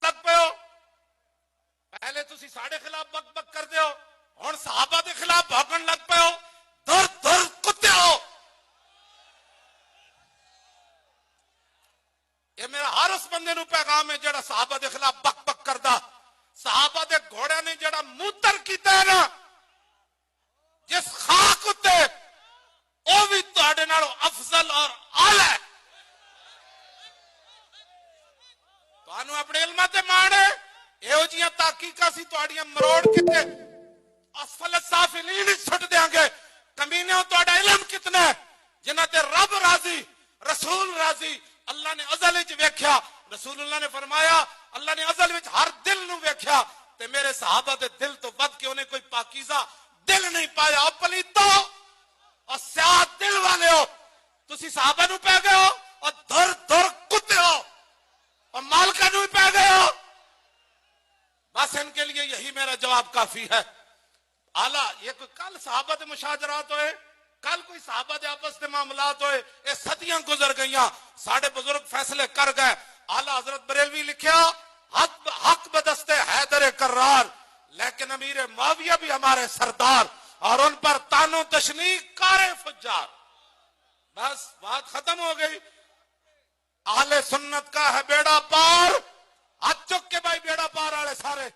लग पे हो पहले तुसी साढ़े खिलाफ बक बक कर दे हो हुण सहाबा के खिलाफ भौंकण लग पे हो धर धर कुत्ते हो। ये मेरा हर उस बंदे नूं पैगाम है जेड़ा सहाबा के खिलाफ बक बक करदा। सहाबा के घोड़े ने जेड़ा मूतर कीता है ना जिस खाक उत्ते ओ भी तुहाडे नालों अफजल और आला है। तुहानू अपने इल्मां ते माण है इहो जिहियां तहकीकां सी तुहाडियां मरोड़ के असफल साफिलीन छुट देंगे। कमीने तुहाडा इल्म कितना है जिन्हां ते रब राजी रसूल राजी। अल्लाह ने अज़ल विच वेख्या रसूलुल्लाह ने फरमाया अल्लाह ने अज़ल विच हर दिल नूं वेख्या ते मेरे सहाबा दे दिल तो वध के उन्हें कोई पाकीज़ा दिल नहीं पाया। पलीतो और स्याह दिल वाले हो तुसी सहाबा नूं पै गए हो और धुर धुर कुत्ते हो और मालका नूं पै गए हो। बस इनके लिए यही मेरा जवाब काफी है। आला ये कोई कल सहाबा दे मुशाजरात होए कल कोई सहाबा दे आपस में मामलात होए ये सदियां गुजर गईयां साढ़े बुजुर्ग फैसले कर गए। आला हजरत बरेलवी लिखा हक बदस्ते हैदर कर्रार लेकिन अमीर माविया भी हमारे सरदार और उन पर तानो तशनी कारे फुज्जार। बस बात खत्म हो गई। आहले सुन्नत का है बेड़ा पार हाथ चुक के भाई बेड़ा पार वाले सारे